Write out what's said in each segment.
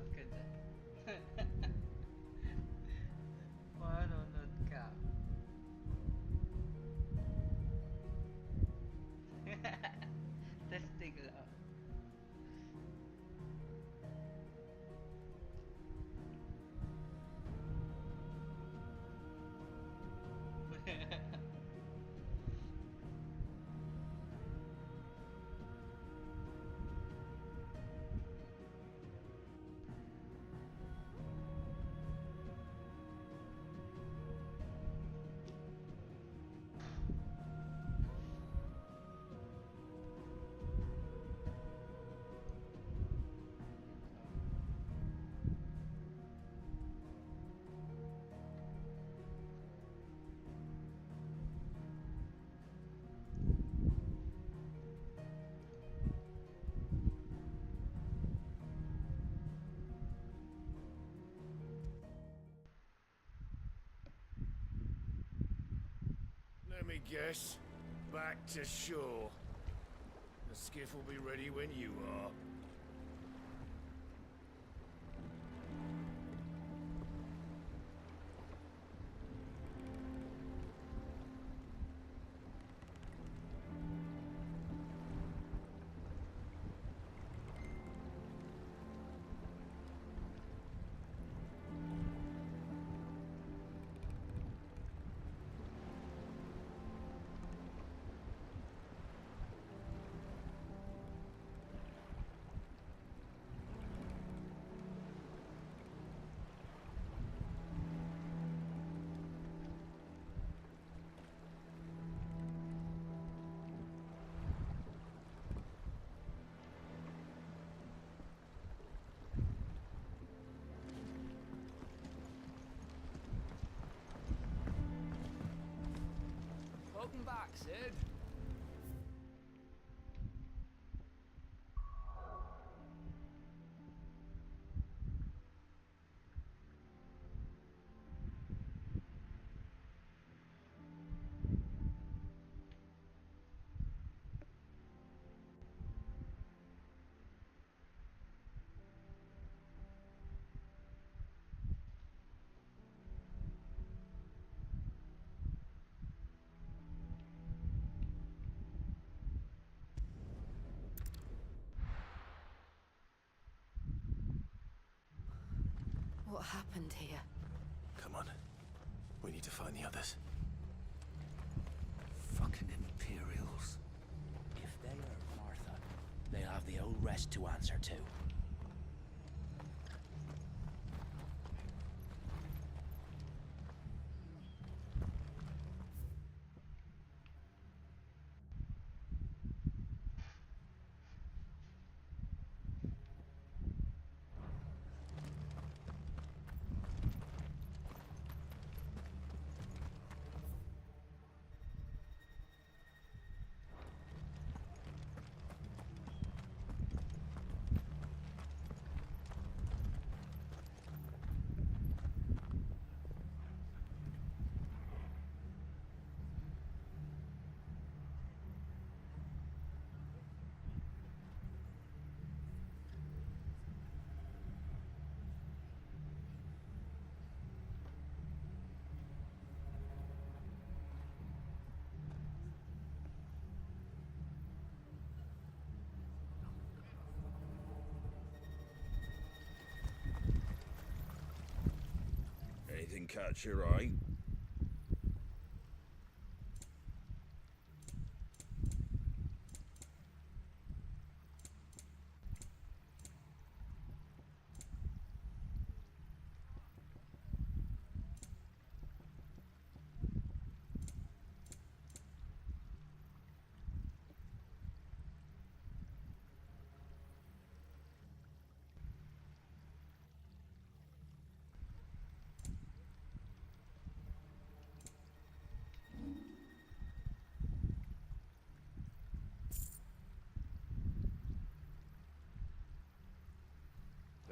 Manonood ka dyan. Manonood ka. Testing lang. Let me guess. Back to shore. The skiff will be ready when you are. Welcome back, Sid. What happened here? Come on. We need to find the others. Fucking Imperials. If they are Martha, they'll have the old rest to answer to. Anything catch your eye?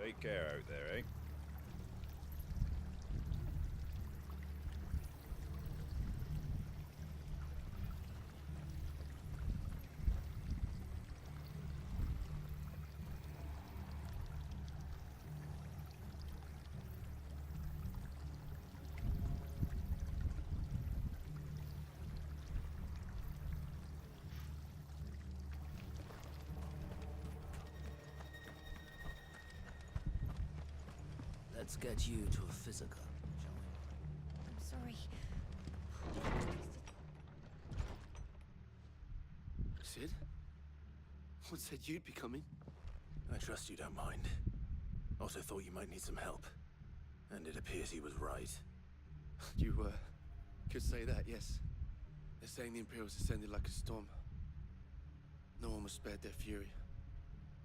Take care out there, eh? Let's get you to a physical, shall we? I'm sorry. Sid? What said you'd be coming? I trust you don't mind. Also thought you might need some help. And it appears he was right. You, could say that, yes. They're saying the Imperials ascended like a storm. No one was spared their fury.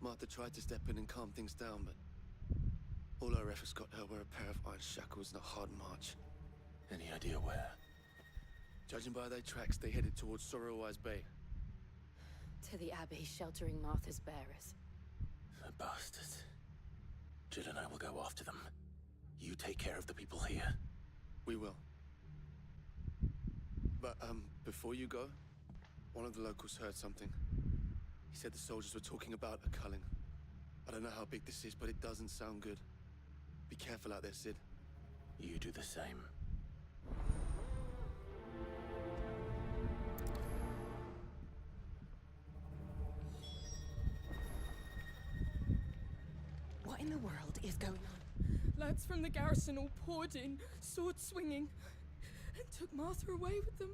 Martha tried to step in and calm things down, but all our efforts got her were a pair of iron shackles and a hard march. Any idea where? Judging by their tracks, they headed towards Sorrowwise Bay. To the Abbey, sheltering Martha's bearers. The bastards. Jill and I will go after them. You take care of the people here. We will. But, before you go, one of the locals heard something. He said the soldiers were talking about a culling. I don't know how big this is, but it doesn't sound good. Be careful out there, Sid. You do the same. What in the world is going on? Lads from the garrison all poured in, sword swinging, and took Martha away with them.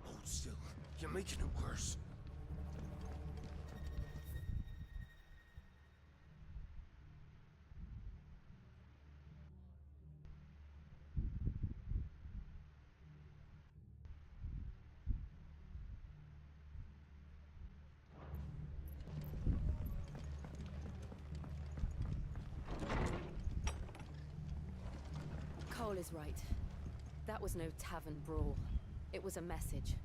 Hold still. You're making it worse. Cole is right. That was no tavern brawl. It was a message.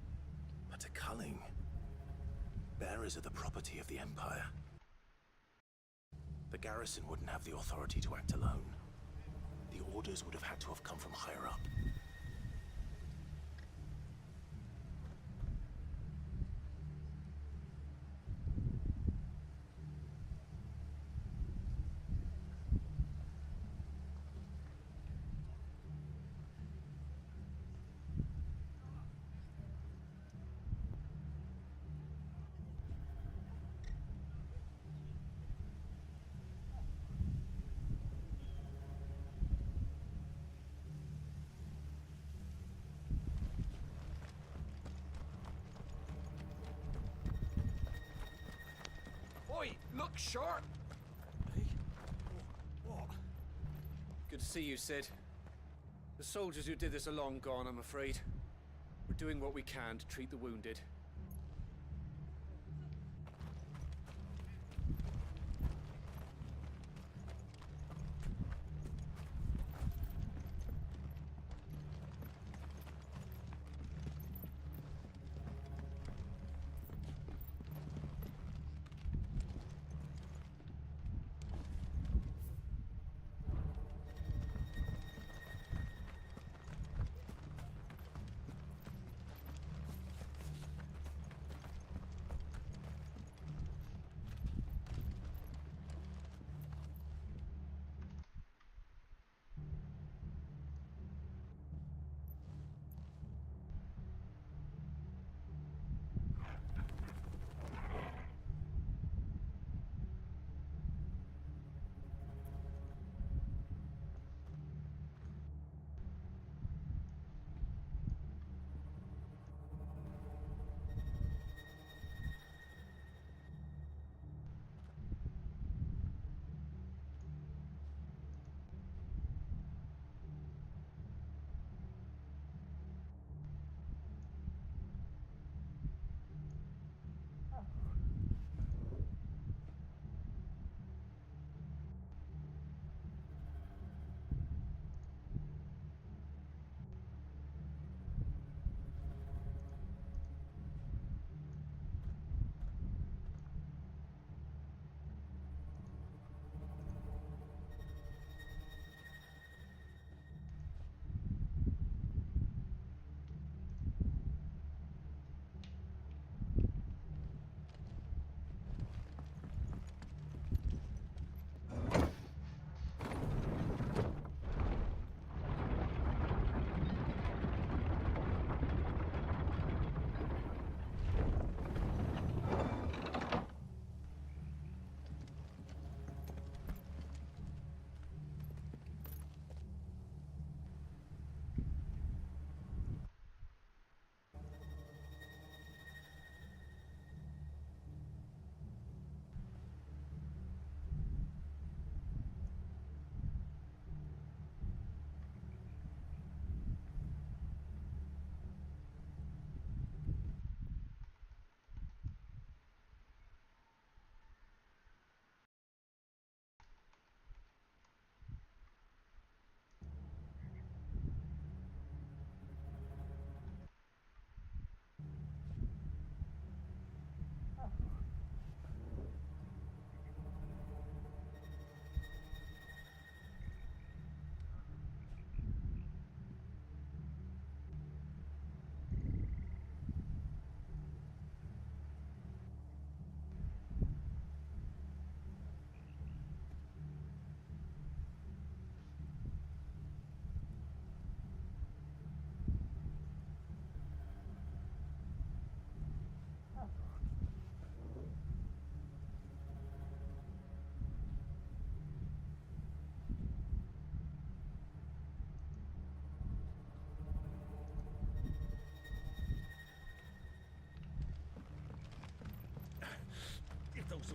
But a culling. Bearers are the property of the Empire. The garrison wouldn't have the authority to act alone. The orders would have had to have come from higher up. Oi, look sharp! Hey? What? Good to see you, Sid. The soldiers who did this are long gone, I'm afraid. We're doing what we can to treat the wounded.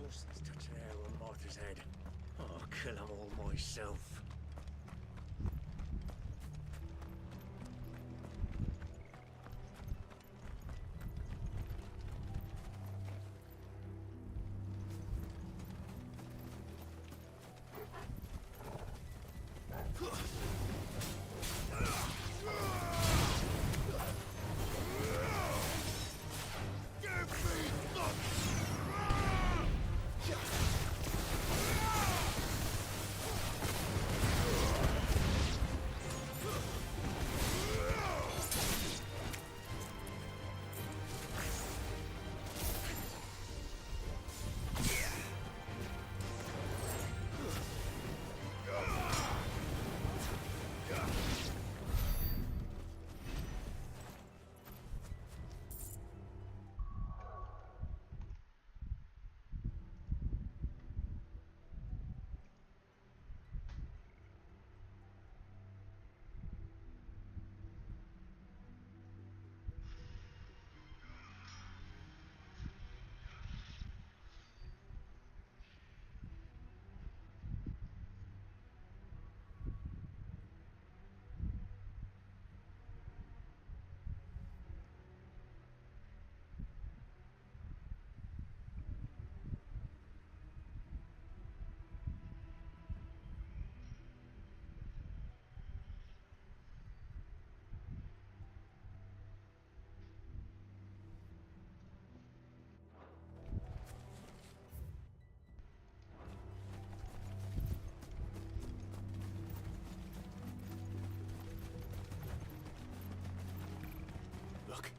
close as touching air on Martha's head. I'll kill 'em all myself. Look.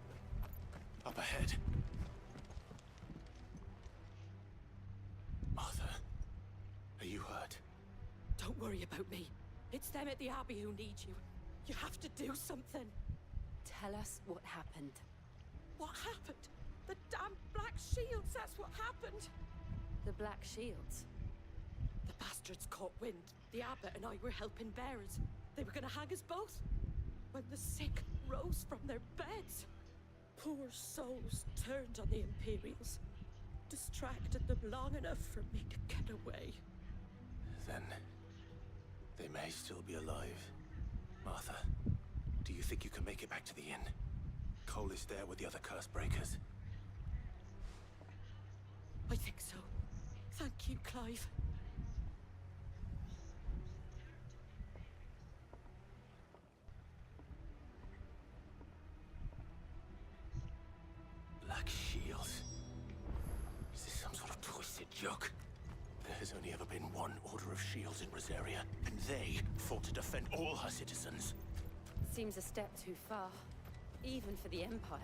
Up ahead. Martha, are you hurt? Don't worry about me. It's them at the Abbey who need you. You have to do something. Tell us what happened. What happened? The damn Black Shields, that's what happened. The Black Shields. The bastards caught wind. The abbot and I were helping bearers. They were gonna hang us both. When the sick rose from their beds. Poor souls turned on the Imperials. Distracted them long enough for me to get away. Then they may still be alive. Martha, do you think you can make it back to the inn? Cole is there with the other curse breakers. I think so. Thank you, Clive. Black Shields. Is this some sort of twisted joke? There has only ever been one Order of Shields in Rosaria, and they fought to defend all her citizens. Seems a step too far, even for the Empire.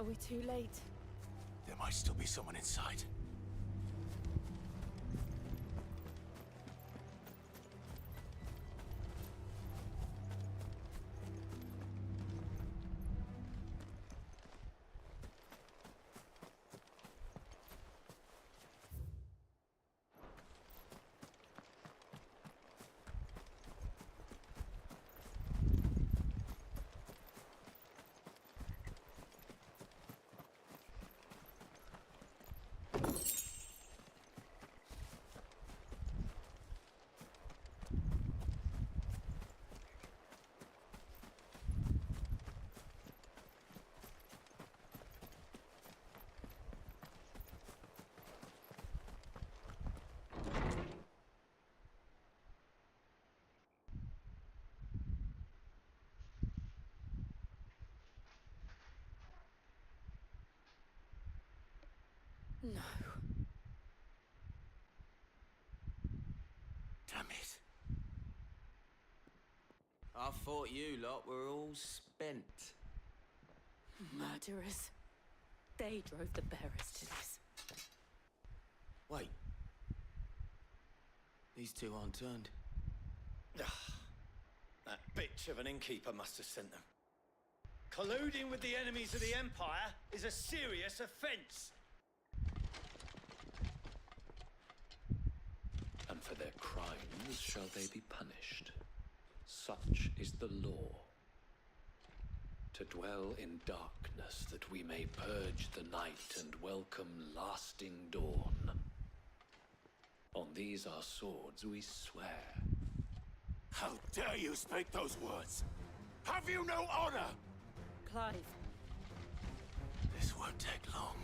Are we too late? There might still be someone inside. No. Damn it. I thought you lot were all spent. Murderers. They drove the bearers to this. Wait. These two aren't turned. That bitch of an innkeeper must have sent them. Colluding with the enemies of the Empire is a serious offense. And for their crimes shall they be punished. Such is the law. To dwell in darkness that we may purge the night and welcome lasting dawn. On these our swords we swear. How dare you speak those words? Have you no honor? Clive. This won't take long.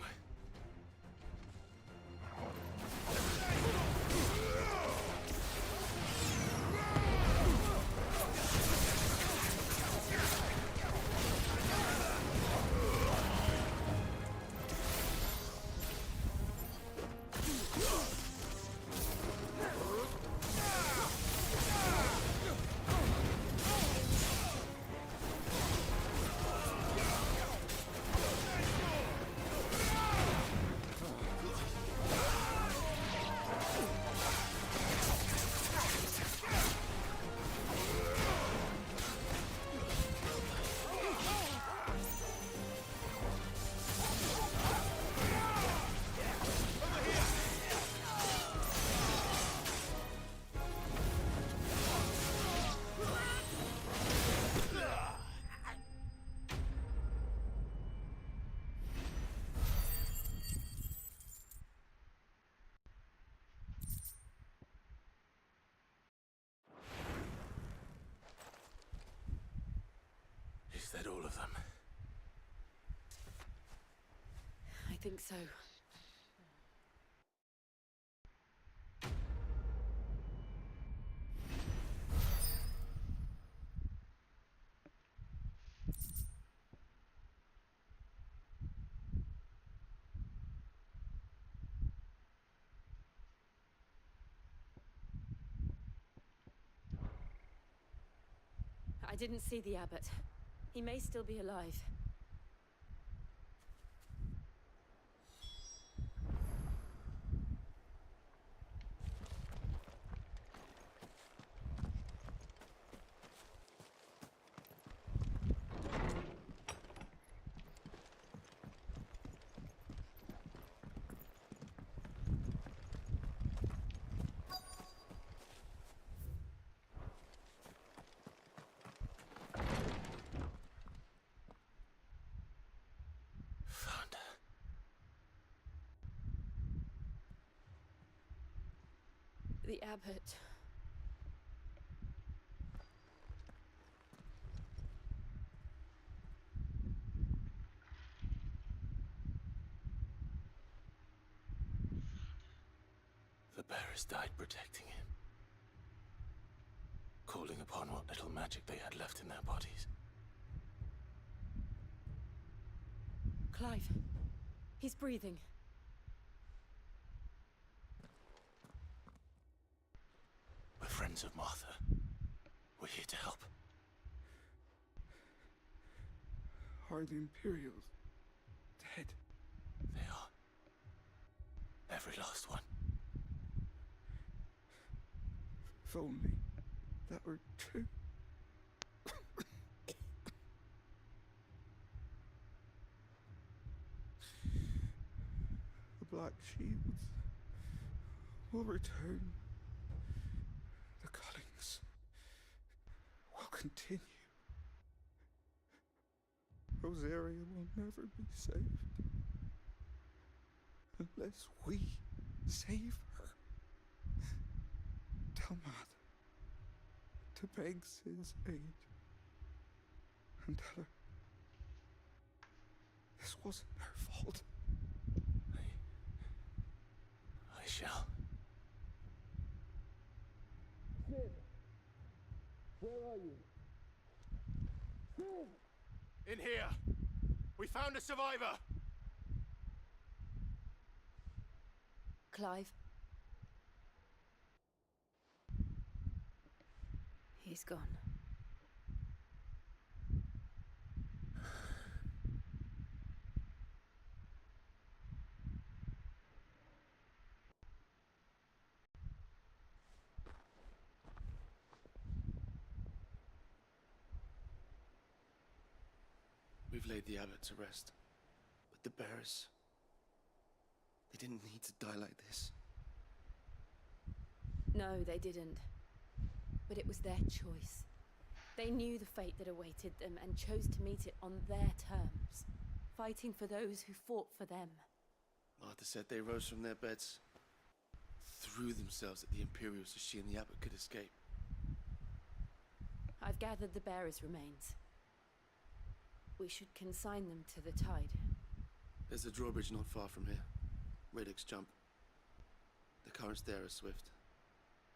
Is that all of them? I think so. I didn't see the abbot. He may still be alive. Found her. The abbot. The bearers died protecting him. Calling upon what little magic they had left in their bodies. Clive. He's breathing. We're friends of Martha. We're here to help. Are the Imperials dead. They are. Every last one. If only that were true. The Black Shields will return. The cuttings will continue. Rosaria will never be saved unless we save her. Tell Matt to beg Cid's aid and tell her this wasn't her fault. I shall. Cid! Where are you? Cid! In here! We found a survivor! Clive. He's gone. We've laid the abbot to rest. But the bearers... they didn't need to die like this. No, they didn't. But it was their choice. They knew the fate that awaited them and chose to meet it on their terms, fighting for those who fought for them. Martha said they rose from their beds, threw themselves at the Imperials so she and the abbot could escape. I've gathered the bearers' remains. We should consign them to the tide. There's a drawbridge not far from here. Radix jump. The currents there are swift.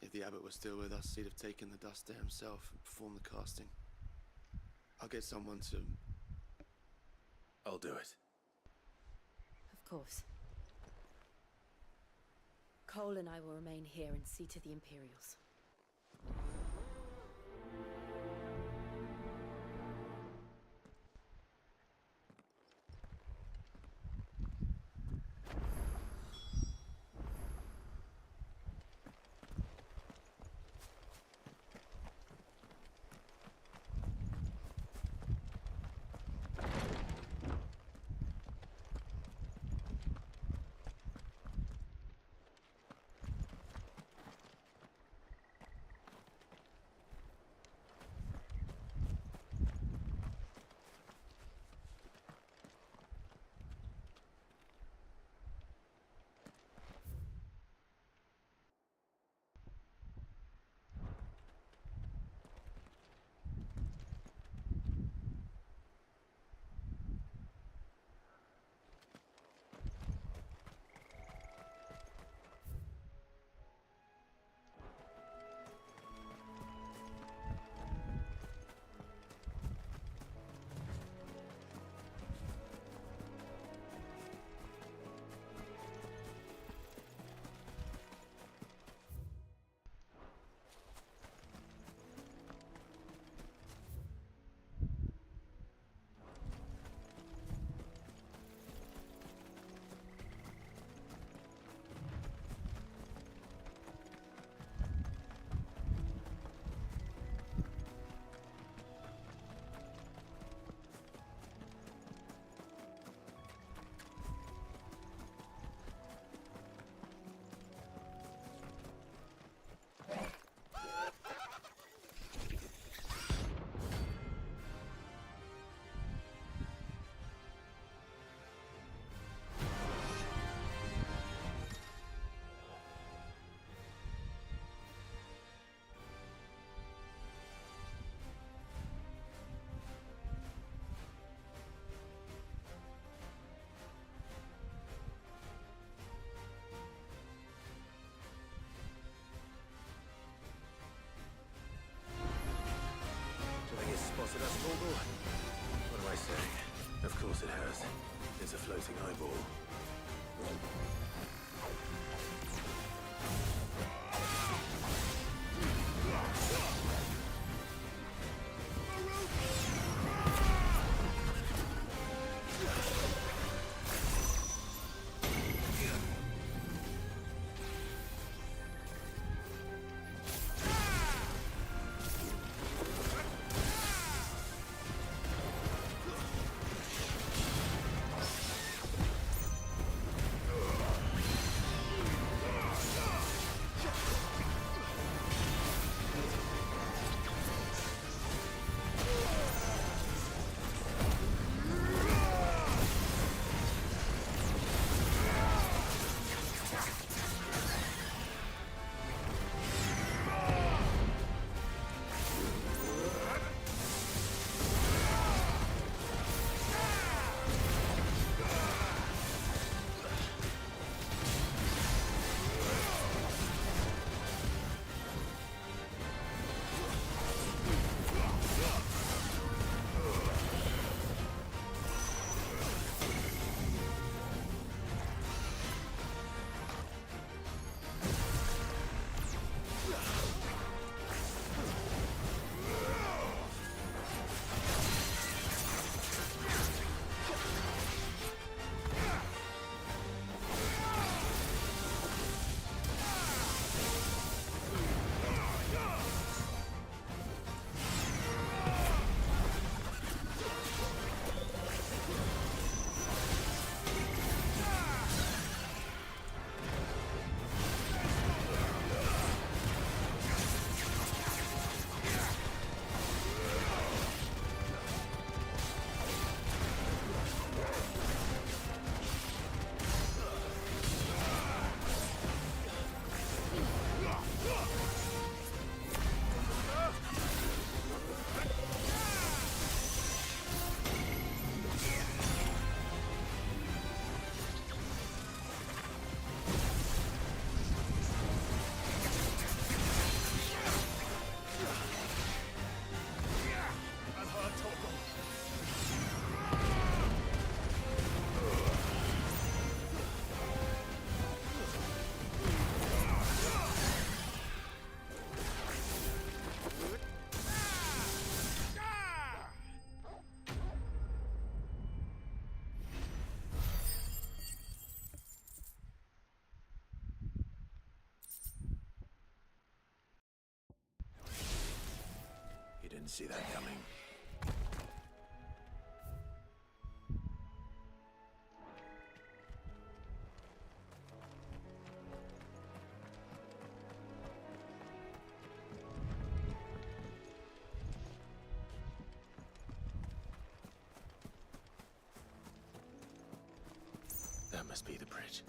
If the abbot was still with us, he'd have taken the dust there himself and performed the casting. I'll get someone to... I'll do it. Of course. Cole and I will remain here and see to the Imperials. Spotted us, Morgul? What do I say? Of course it has. It's a floating eyeball. see that coming. That must be the bridge.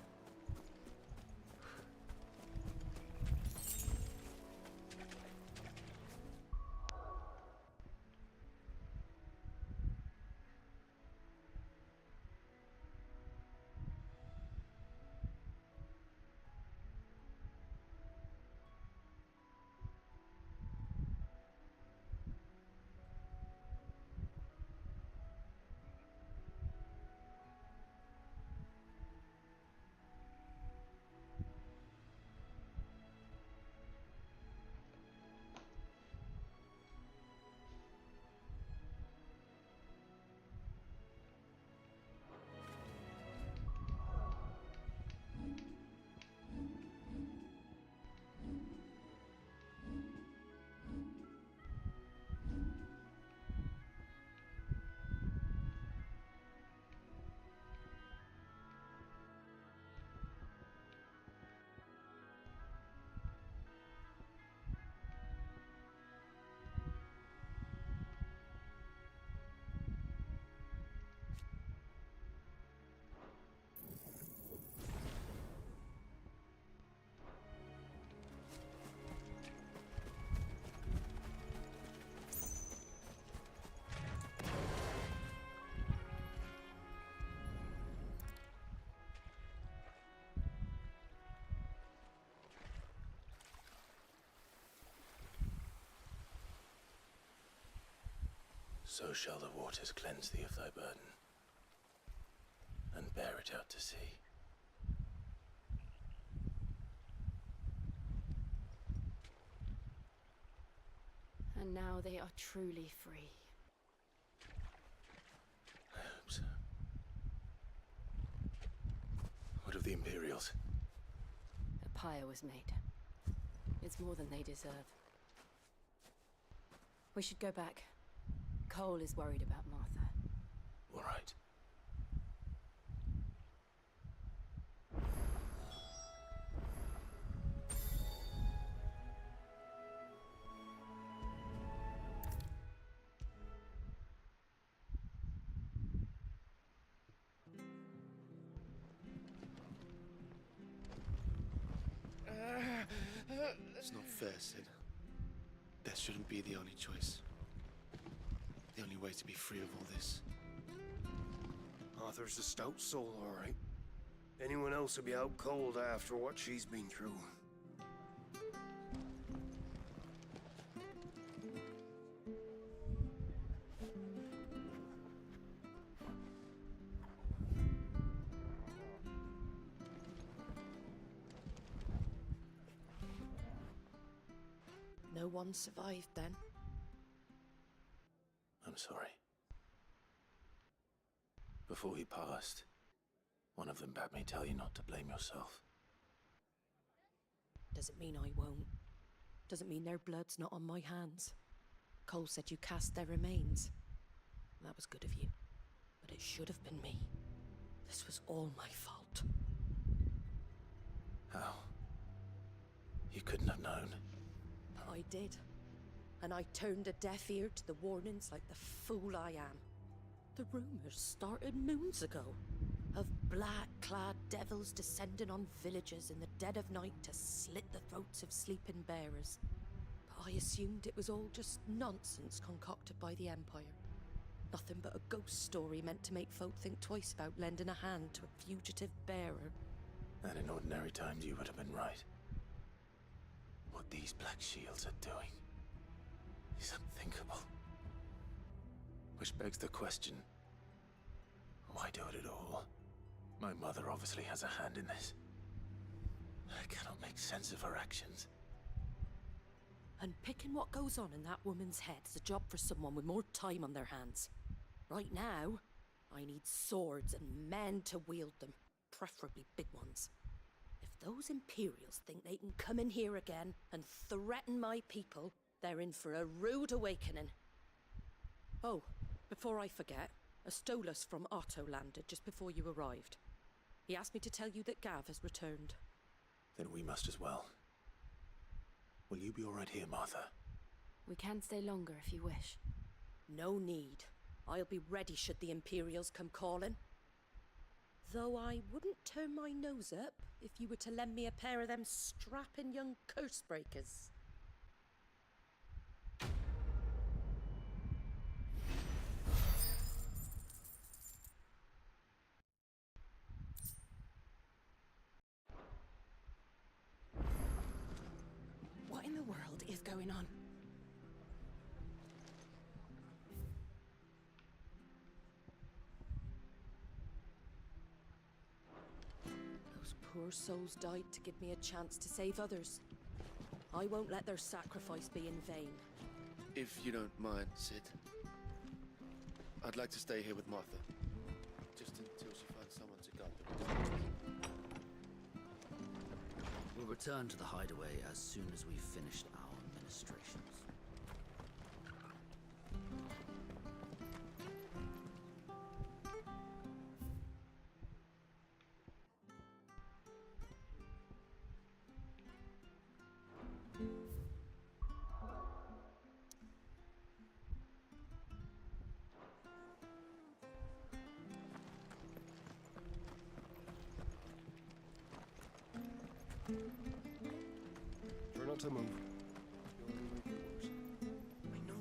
So shall the waters cleanse thee of thy burden, and bear it out to sea. And now they are truly free. I hope so. What of the Imperials? A pyre was made. It's more than they deserve. We should go back. Cole is worried about Martha. All right. It's not fair, Sid. That shouldn't be the only choice. The only way to be free of all this. Arthur's a stout soul, all right. Anyone else would be out cold after what she's been through. No one survived then. I'm sorry. Before he passed, one of them bade me tell you not to blame yourself. Doesn't mean I won't. Doesn't mean their blood's not on my hands. Cole said you cast their remains. That was good of you. But it should have been me. This was all my fault. How? You couldn't have known. But I did. And I turned a deaf ear to the warnings like the fool I am. The rumors started moons ago. Of black-clad devils descending on villages in the dead of night to slit the throats of sleeping bearers. But I assumed it was all just nonsense concocted by the Empire. Nothing but a ghost story meant to make folk think twice about lending a hand to a fugitive bearer. And in ordinary times you would have been right. What these Black Shields are doing is unthinkable. Which begs the question, why do it at all? My mother obviously has a hand in this. I cannot make sense of her actions. And picking what goes on in that woman's head is a job for someone with more time on their hands. Right now, I need swords and men to wield them, preferably big ones. If those Imperials think they can come in here again and threaten my people, they're in for a rude awakening. Oh, before I forget, a Stolas from Otto landed just before you arrived. He asked me to tell you that Gav has returned. Then we must as well. Will you be all right here, Martha? We can stay longer if you wish. No need. I'll be ready should the Imperials come calling. Though I wouldn't turn my nose up if you were to lend me a pair of them strapping young curse breakers. What in the world is going on? Those poor souls died to give me a chance to save others. I won't let their sacrifice be in vain. If you don't mind, Sid. I'd like to stay here with Martha. Just until she finds someone to guard the... We'll return to the hideaway as soon as we've finished our ministrations. Try not to move. I know.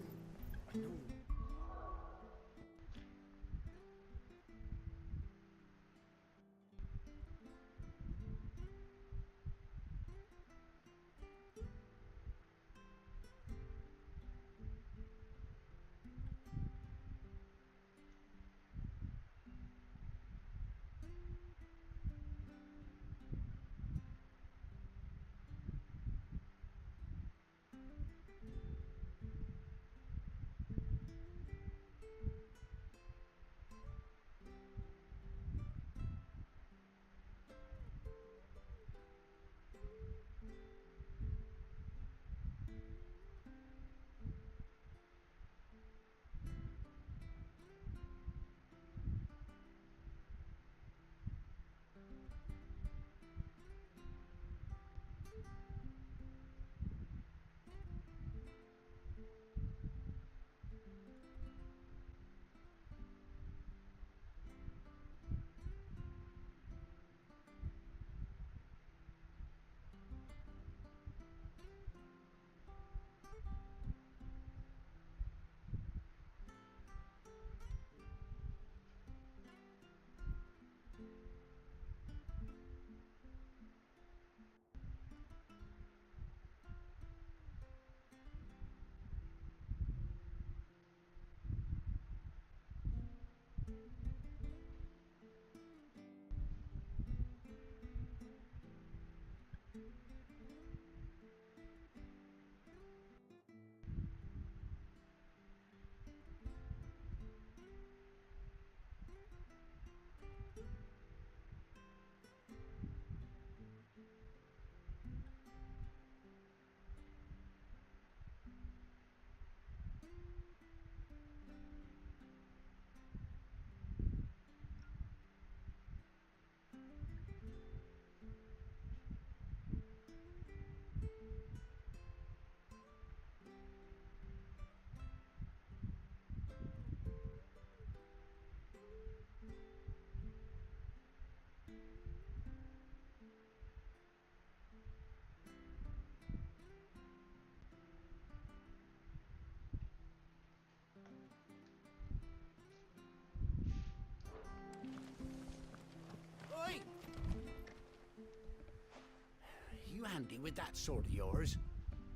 You handy with that sword of yours?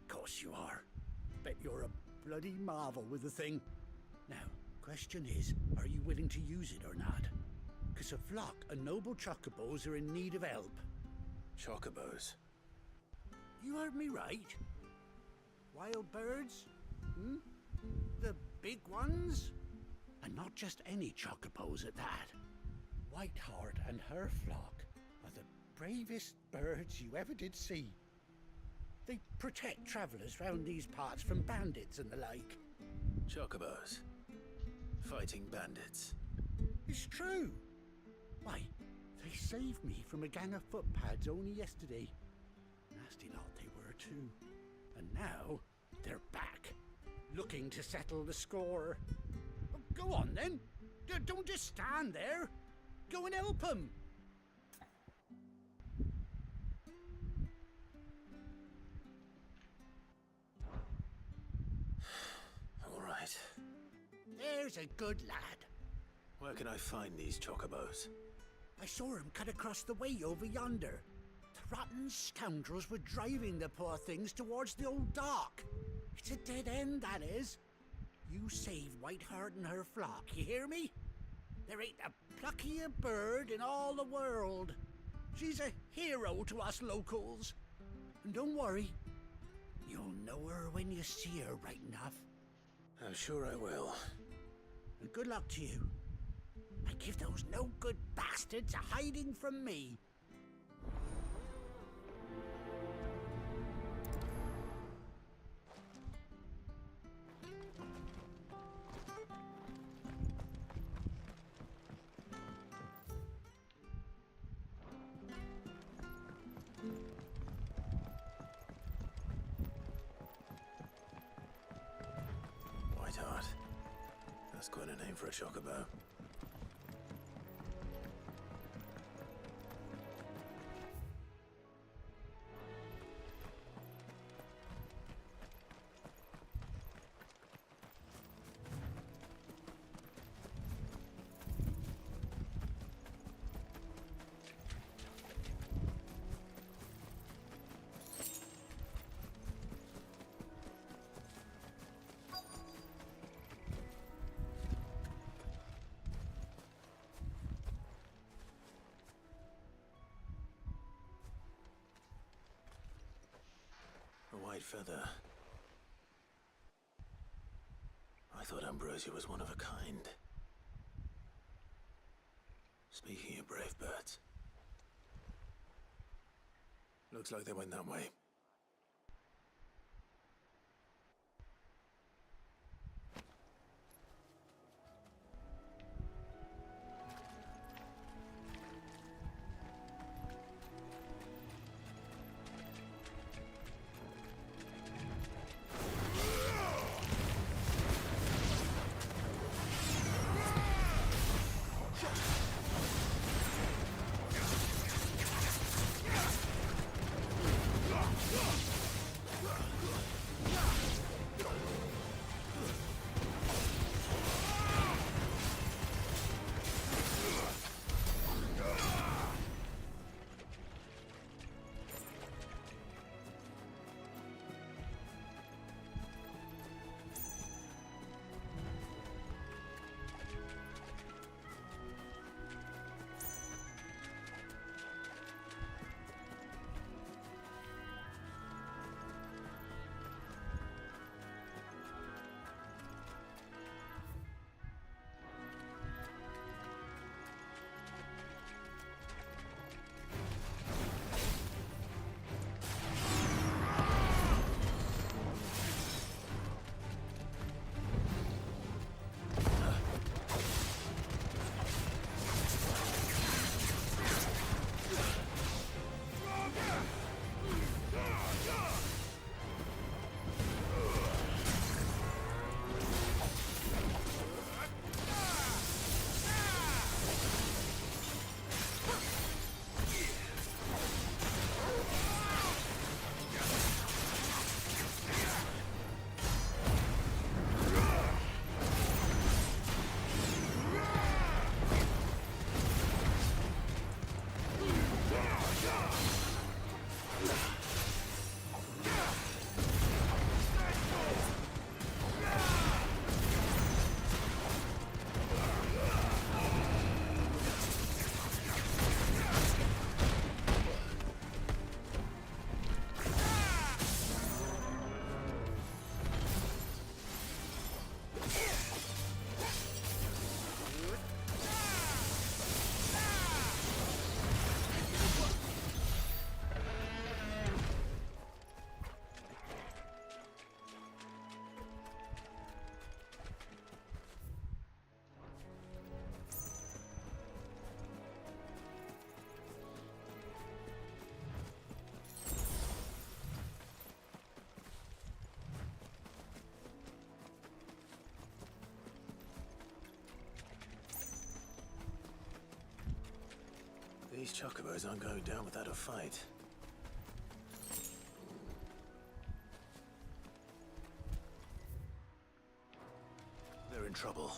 Course you are. Bet you're a bloody marvel with the thing. Now, question is, are you willing to use it or not? 'Cause a flock of noble chocobos are in need of help. Chocobos? You heard me right. Wild birds? Hmm? The big ones? And not just any chocobos at that. Whiteheart and her flock are the bravest birds you ever did see. They protect travellers round these parts from bandits and the like. Chocobos? fighting bandits. It's true. Why, they saved me from a gang of footpads only yesterday. Nasty lot they were too. And now they're back, looking to settle the score. Oh, go on then. Don't just stand there. Go and help them. All right. There's a good lad. Where can I find these chocobos? I saw him cut across the way over yonder. The rotten scoundrels were driving the poor things towards the old dock. It's a dead end, that is. You save Whiteheart and her flock, you hear me? There ain't a pluckier bird in all the world. She's a hero to us locals. And don't worry, you'll know her when you see her right enough. I'm sure I will. And good luck to you. I give those no-good bastards a hiding from me. Whiteheart. That's quite a name for a chocobo. A white feather. I thought Ambrosia was one of a kind. Speaking of brave birds, looks like they went that way. These chocobos aren't going down without a fight. They're in trouble.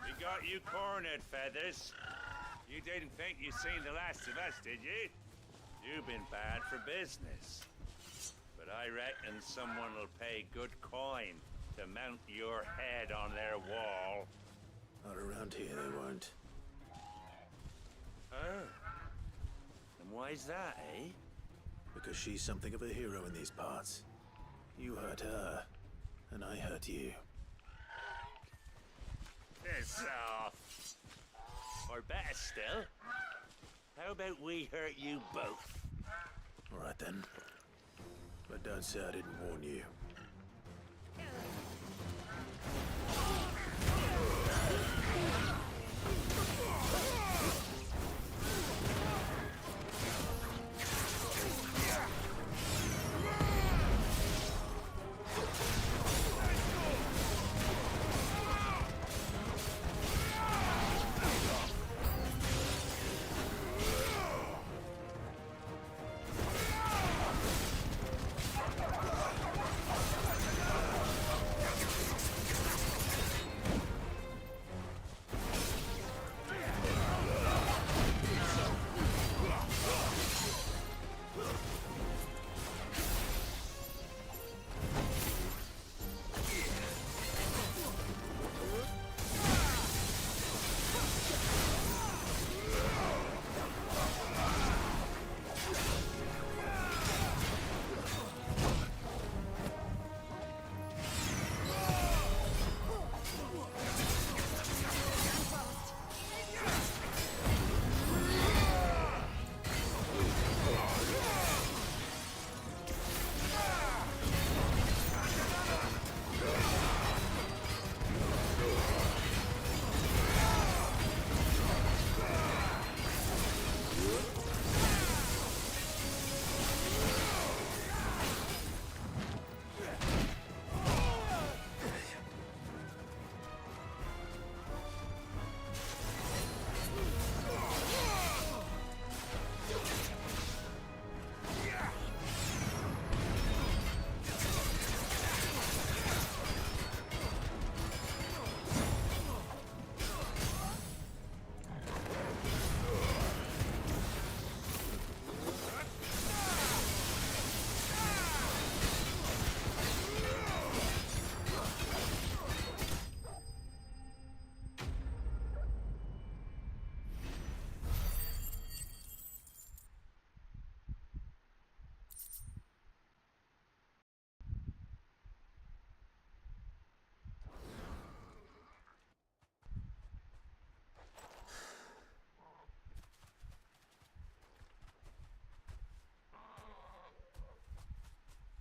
We got you cornered, Feathers. You didn't think you'd seen the last of us, did you? You've been bad for business. But I reckon someone will pay good coin to mount your head on their wall. Not around here, they won't. Oh. And why's that, eh? Because she's something of a hero in these parts. You hurt her, and I hurt you. Piss off. Or better still, how about we hurt you both? All right then. But don't say I didn't warn you.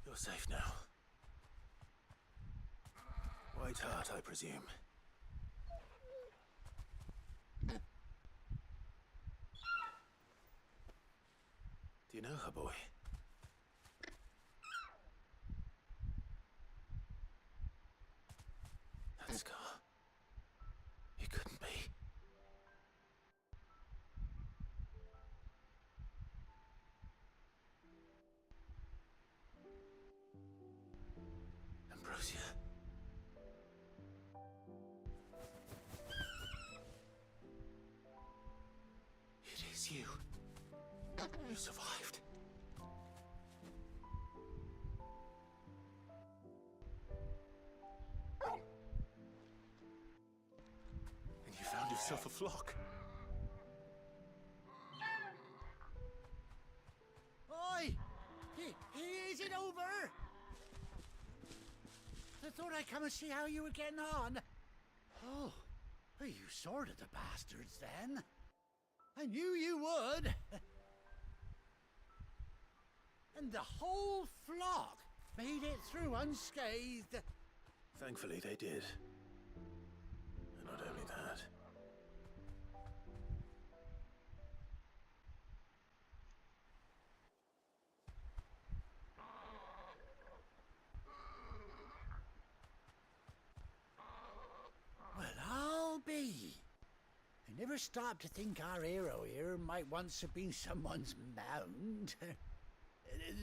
You're safe now. White Heart, I presume. Do you know her, boy? That scar. It couldn't be. Ambrosia. It is you. You survived. And you found yourself a flock. Oi! Is it over? I thought I'd come and see how you were getting on. Oh, you sorted the bastards then. I knew you would. And the whole flock made it through unscathed. Thankfully, they did. And not only that. stop to think our hero here might once have been someone's mount?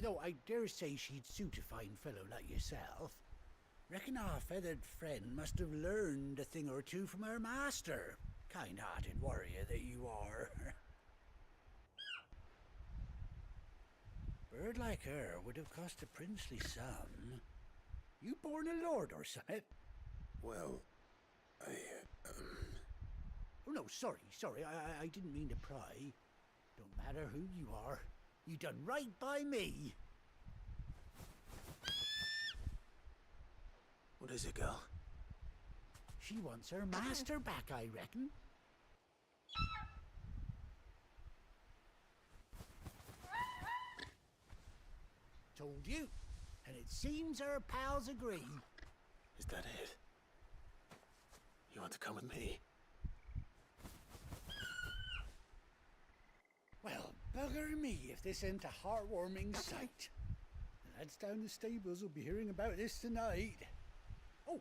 Though I dare say she'd suit a fine fellow like yourself. Reckon our feathered friend must have learned a thing or two from her master. Kind-hearted warrior that you are. Bird like her would have cost a princely sum. You born a lord or something? Well, Oh no, sorry. I didn't mean to pry. Don't matter who you are. You done right by me. what is it, girl? She wants her master back, I reckon. Told you. And it seems her pals agree. Is that it? You want to come with me? Well, bugger me if this ain't a heartwarming sight. The lads down the stables will be hearing about this tonight. Oh,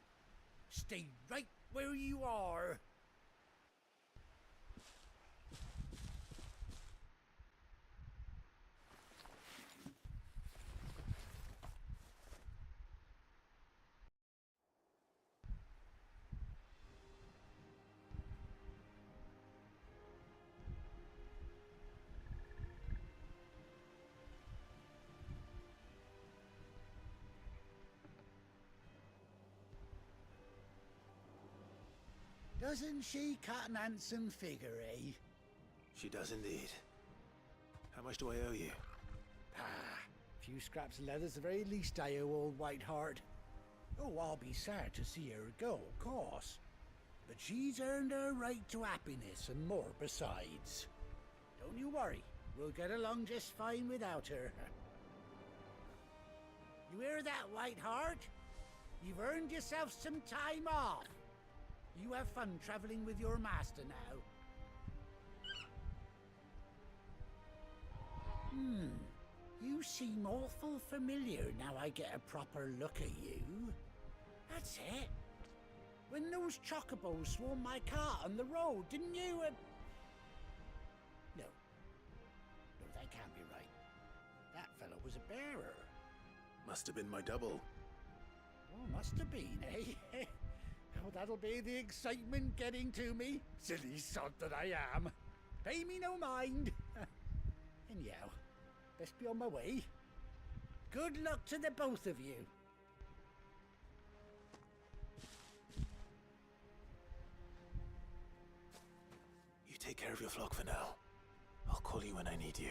stay right where you are. Doesn't she cut an handsome figure, eh? She does indeed. How much do I owe you? A few scraps of leather's the very least I owe old Whiteheart. Oh, I'll be sad to see her go, of course. But she's earned her right to happiness and more besides. Don't you worry, we'll get along just fine without her. You hear that, Whiteheart? You've earned yourself some time off. You have fun traveling with your master now. You seem awful familiar now I get a proper look at you. That's it. When those chocobos swarmed my cart on the road, didn't you? No, that can't be right. That fellow was a bearer. Must have been my double. Oh, must have been, eh? Oh, that'll be the excitement getting to me. Silly sod that I am. Pay me no mind. Anyhow, best be on my way. Good luck to the both of you. You take care of your flock for now. I'll call you when I need you.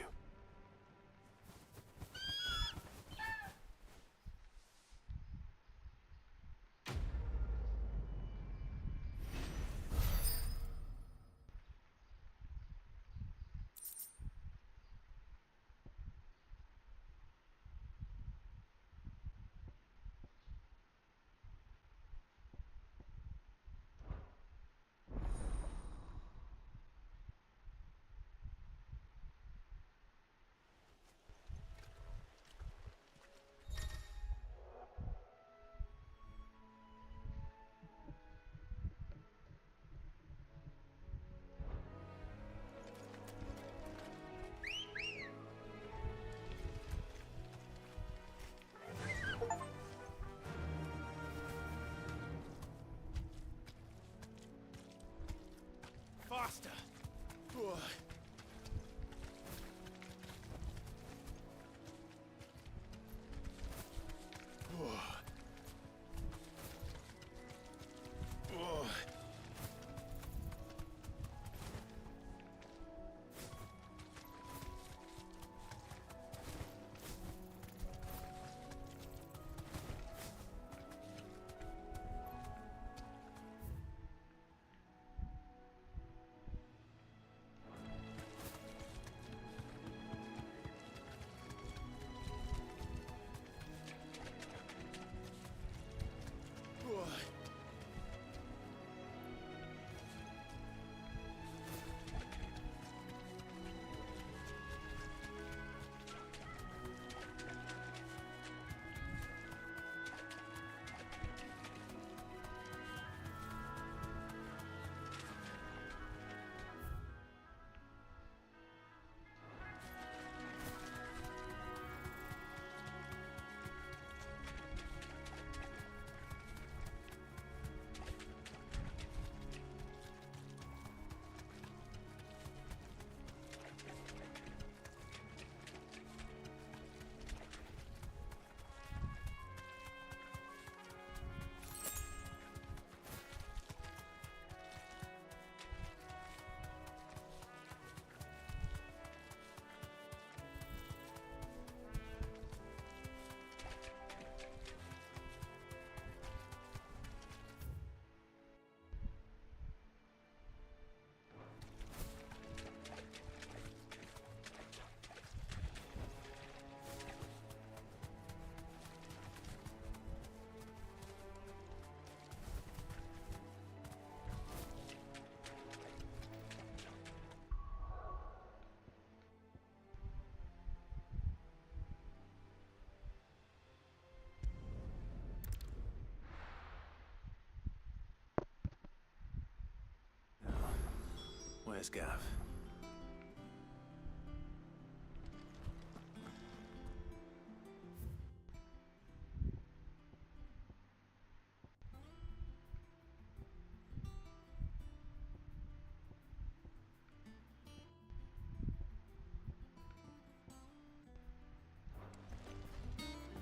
Where's Gav?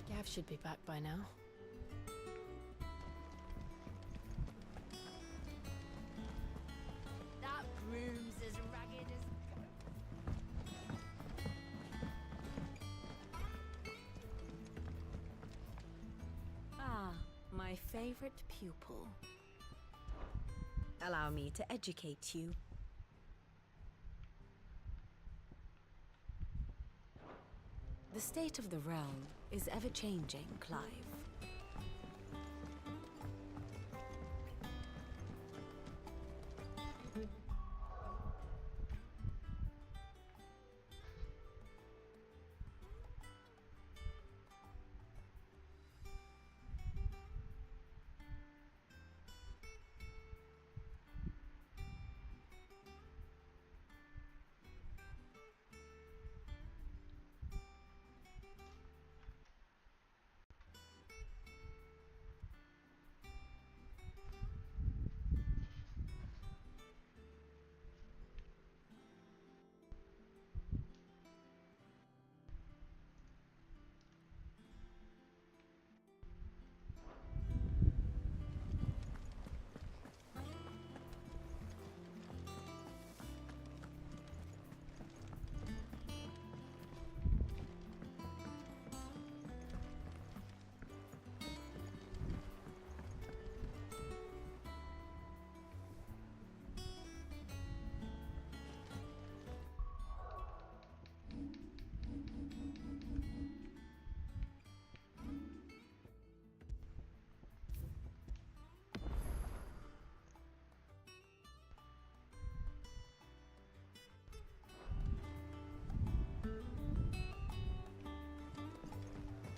Gav should be back by now. That room's as ragged as... Ah, my favorite pupil. Allow me to educate you. The state of the realm is ever-changing, Clive.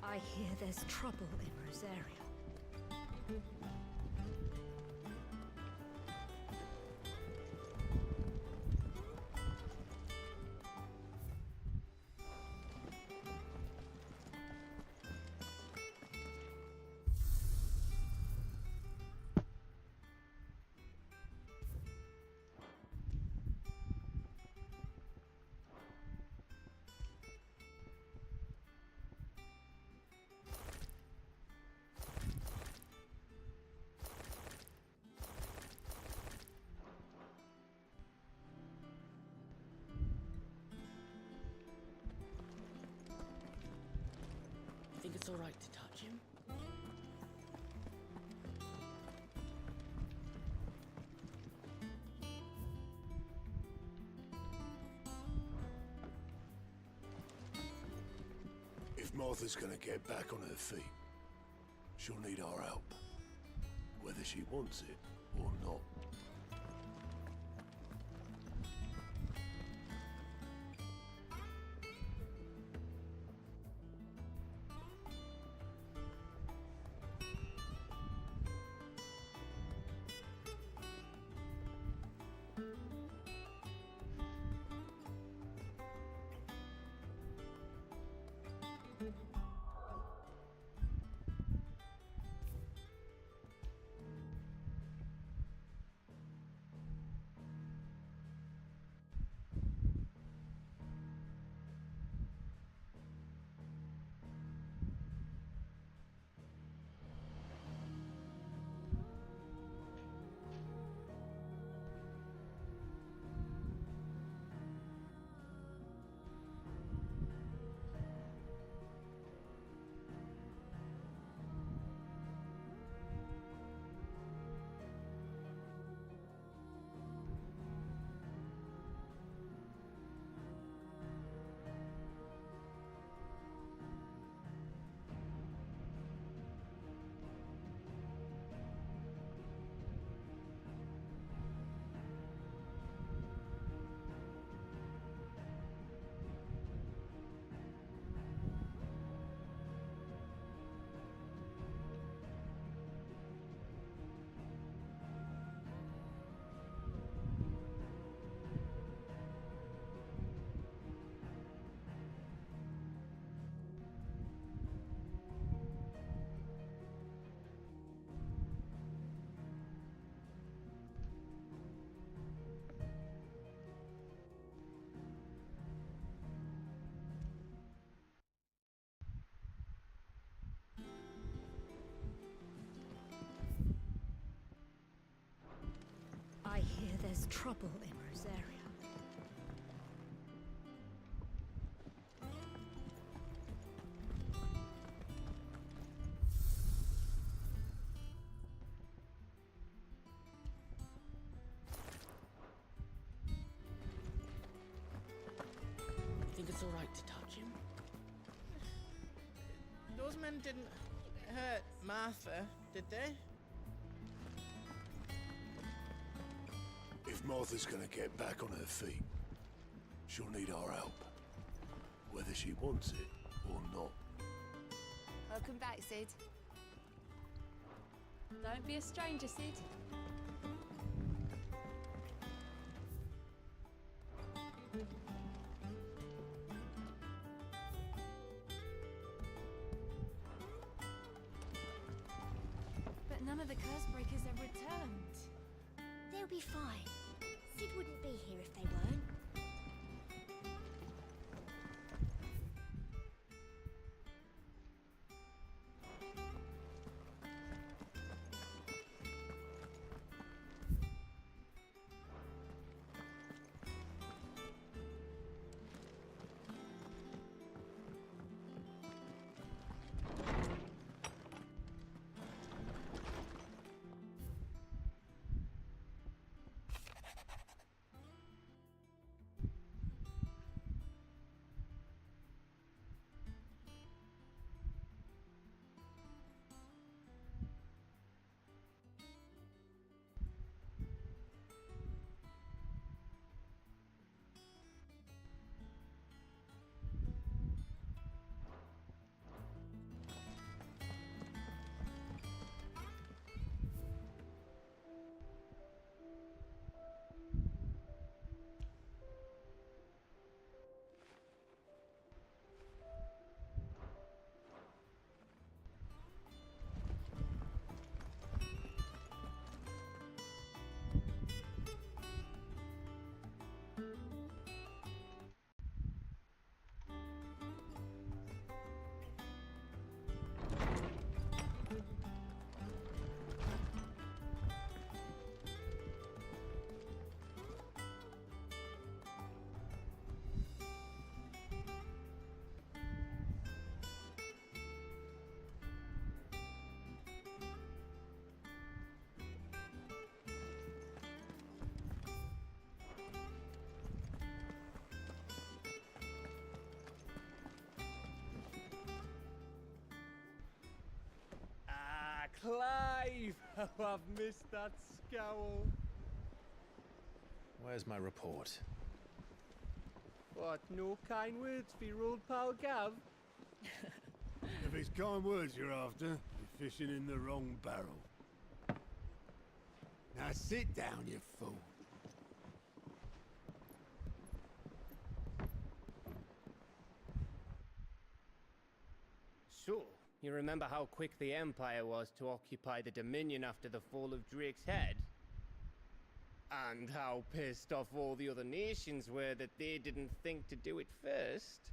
I hear there's trouble in Rosaria. Think it's all right to touch him? If Martha's gonna get back on her feet, she'll need our help. Whether she wants it or not. trouble in Rosaria. Think it's alright to touch him? Those men didn't hurt Martha, did they? If Martha's gonna get back on her feet, she'll need our help. Whether she wants it or not. Welcome back, Sid. Don't be a stranger, Sid. But none of the Cursebreakers have returned. They'll be fine. Sid wouldn't be here if they weren't. Clive! Oh, I've missed that scowl. Where's my report? What, no kind words for your old pal Gav? If it's kind words you're after, you're fishing in the wrong barrel. Now sit down, you fool. So, you remember how quick the Empire was to occupy the Dominion after the fall of Drake's head? And how pissed off all the other nations were that they didn't think to do it first?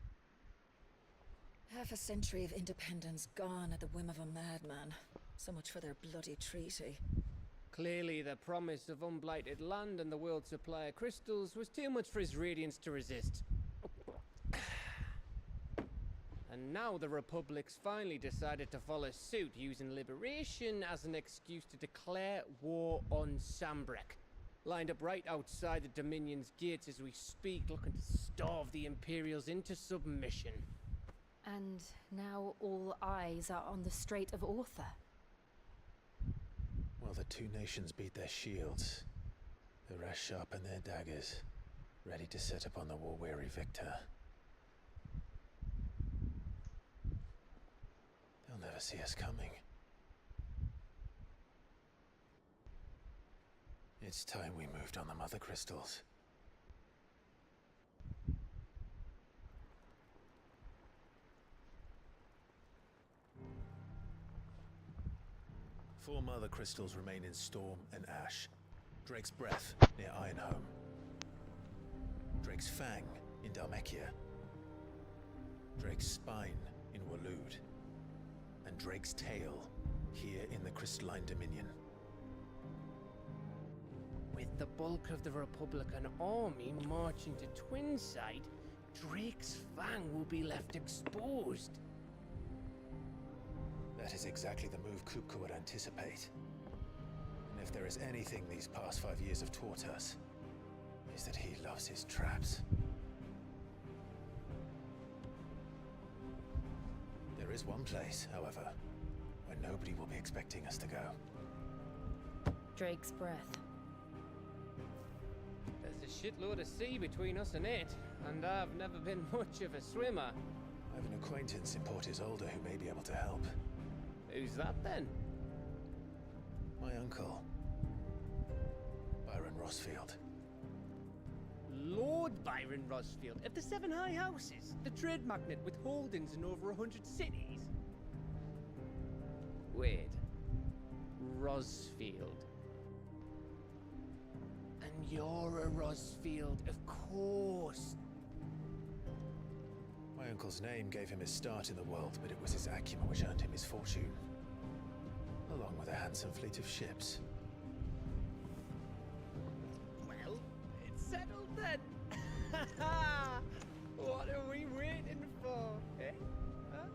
Half a century of independence gone at the whim of a madman. So much for their bloody treaty. Clearly, the promise of unblighted land and the world's supply of crystals was too much for his radiance to resist. And now the Republic's finally decided to follow suit, using liberation as an excuse to declare war on Sambrek. Lined up right outside the Dominion's gates as we speak, looking to starve the Imperials into submission. And now all eyes are on the Strait of Author. Well, the two nations beat their shields. The rest sharpen their daggers, ready to set upon the war-weary victor. They'll never see us coming. It's time we moved on the Mother Crystals. Four Mother Crystals remain in Storm and Ash. Drake's Breath near Ironhome. Drake's Fang in Dhalmekia. Drake's Spine in Waloed. And Drake's Tail here in the Crystalline Dominion. with the bulk of the Republican army marching to Twinside, Drake's Fang will be left exposed. That is exactly the move Kupka would anticipate. And if there is anything these past 5 years have taught us, is that he loves his traps. There is one place, however, where nobody will be expecting us to go. Drake's breath. There's a shitload of sea between us and it, and I've never been much of a swimmer. I have an acquaintance in Port Isolde who may be able to help. Who's that then? My uncle, Byron Rosfield. Lord Byron Rosfield of the Seven High Houses, the trade magnate with holdings in over 100 cities. Wait, Rosfield. And you're a Rosfield, of course. My uncle's name gave him his start in the world, but it was his acumen which earned him his fortune, along with a handsome fleet of ships. Well, it's settled then. What are we waiting for, eh? Huh?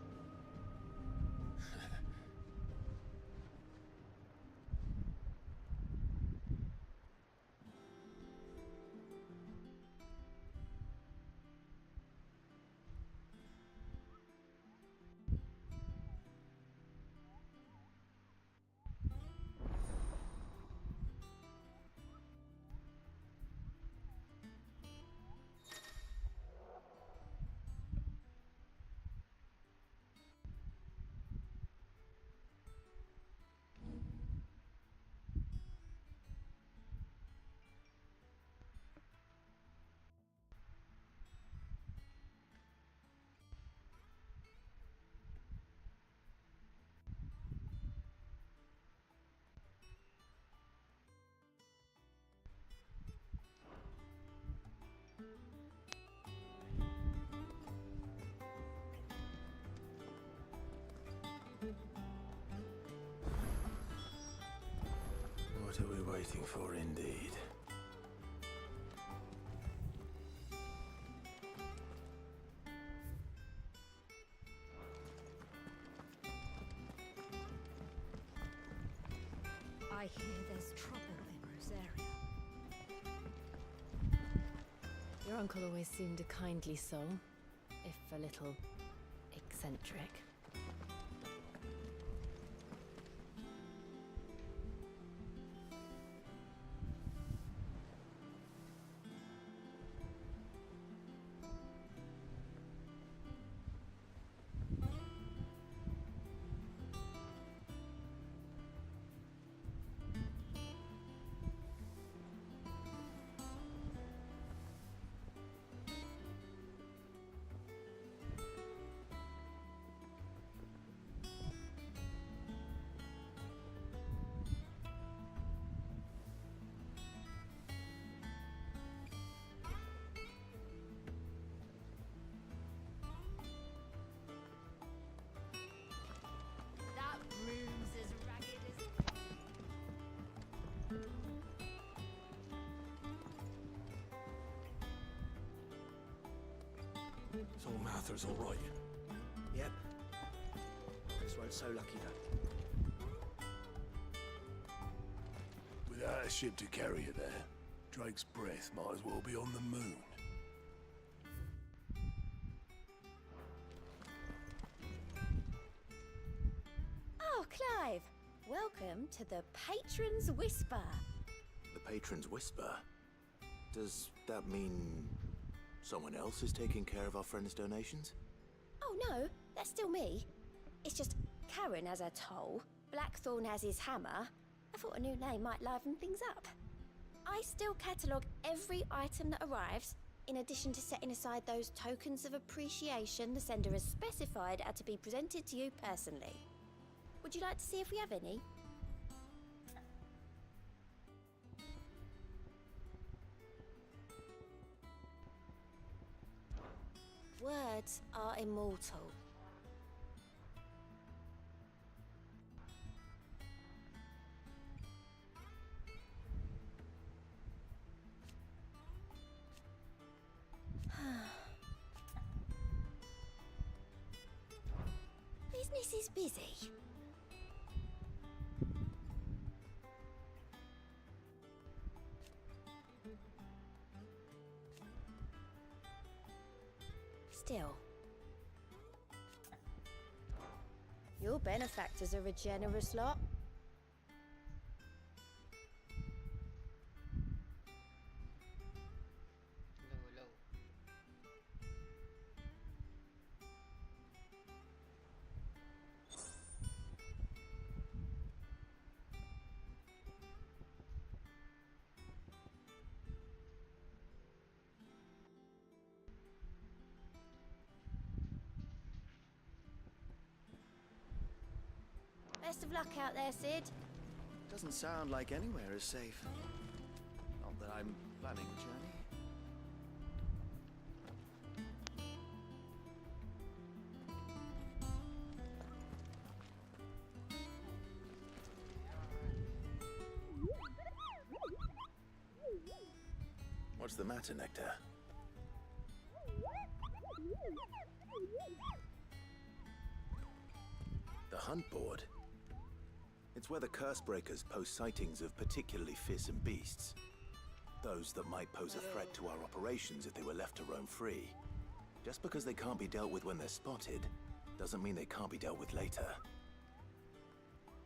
What are we waiting for, indeed? I hear there's trouble in Rosaria. Your uncle always seemed a kindly soul, if a little eccentric. That room's as ragged as... So Mather's all right. Yep. This weren't so lucky though. Without a ship to carry you there, Drake's breath might as well be on the moon. Oh, Clive! Welcome to the Patron's Whisper. The Patron's Whisper? Does that mean someone else is taking care of our friend's donations? Oh no, that's still me. It's just Karen has her toll, Blackthorn has his hammer. I thought a new name might liven things up. I still catalogue every item that arrives, in addition to setting aside those tokens of appreciation the sender has specified are to be presented to you personally. Would you like to see if we have any? Words are immortal. place is busy. Still, your benefactors are a generous lot. Best of luck out there, Sid. Doesn't sound like anywhere is safe. Not that I'm planning a journey. What's the matter, Nectar? The hunt board? It's where the Cursebreakers post sightings of particularly fearsome beasts. Those that might pose a threat to our operations if they were left to roam free. Just because they can't be dealt with when they're spotted, doesn't mean they can't be dealt with later.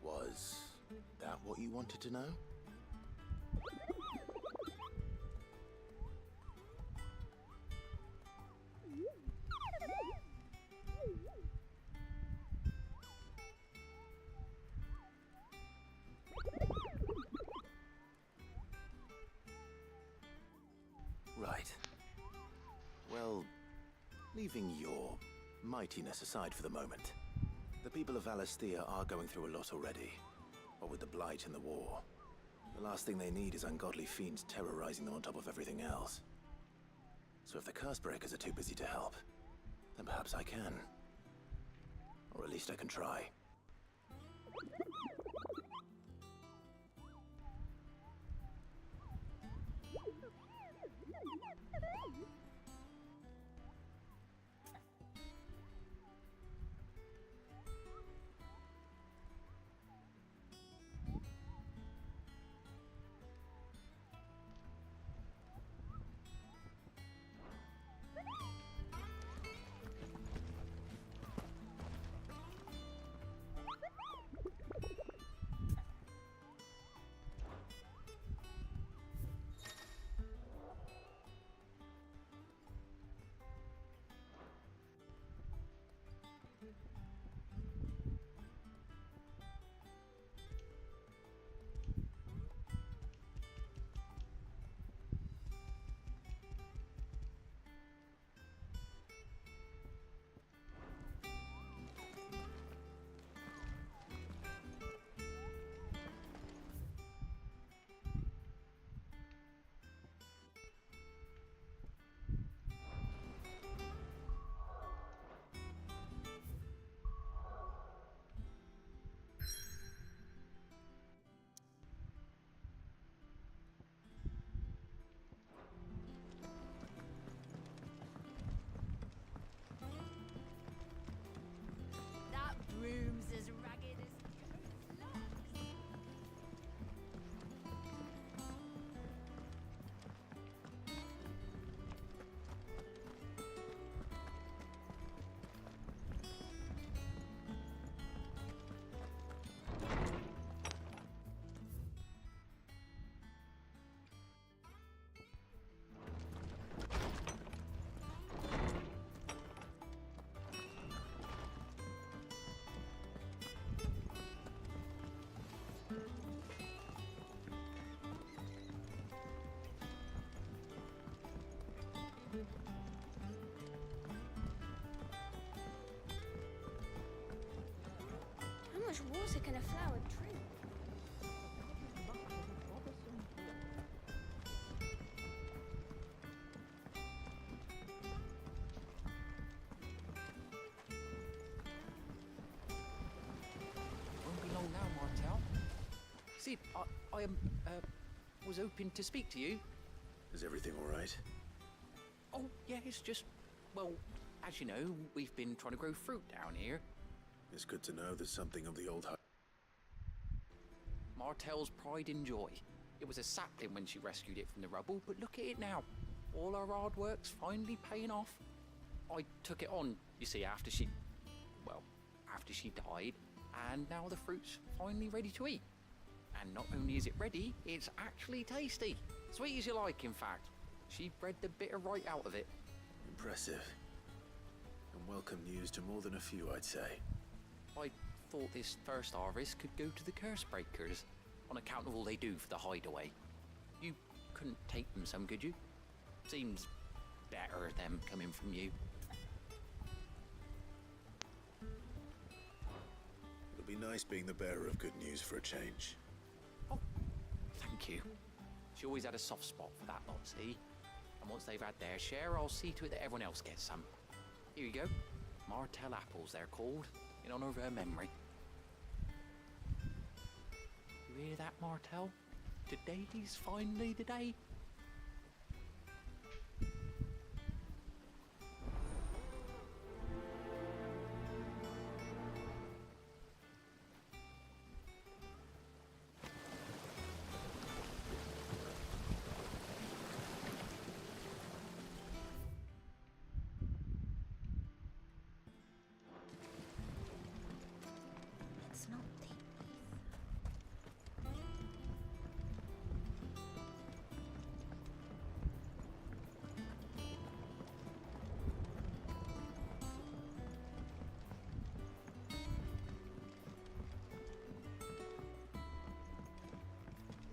Was that what you wanted to know? Right. Well, leaving your mightiness aside for the moment, the people of Valisthea are going through a lot already. What with the Blight and the war, the last thing they need is ungodly fiends terrorizing them on top of everything else. So if the Cursebreakers are too busy to help, then perhaps I can. Or at least I can try. That broom's as ragged as How much water can a flower drink? Won't be long now, Martel. Sid, I was hoping to speak to you. Is everything all right? Oh, yeah, it's just, well, as you know, we've been trying to grow fruit down here. It's good to know there's something of the old Martell's pride and joy. It was a sapling when she rescued it from the rubble, but look at it now. All our hard work's finally paying off. I took it on, you see, after she died, and now the fruit's finally ready to eat. And not only is it ready, it's actually tasty. Sweet as you like, in fact. She bred the bitter right out of it. Impressive. And welcome news to more than a few, I'd say. I thought this first harvest could go to the curse breakers, on account of all they do for the hideaway. You couldn't take them some, could you? Seems better them coming from you. It'll be nice being the bearer of good news for a change. Thank you. She always had a soft spot for that lot, see? And once they've had their share, I'll see to it that everyone else gets some. Here you go. Martell apples, they're called, in honor of her memory. You hear that, Martell? Today's finally the day. It's not the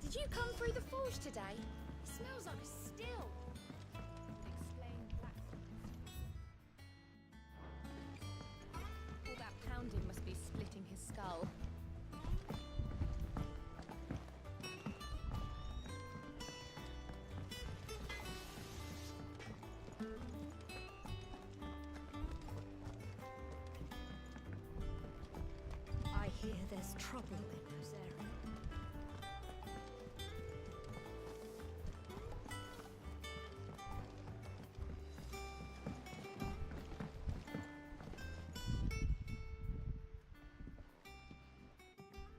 Did you come through the forge today? It smells like a still. Explained All that pounding must be splitting his skull. I hear there's trouble in those areas.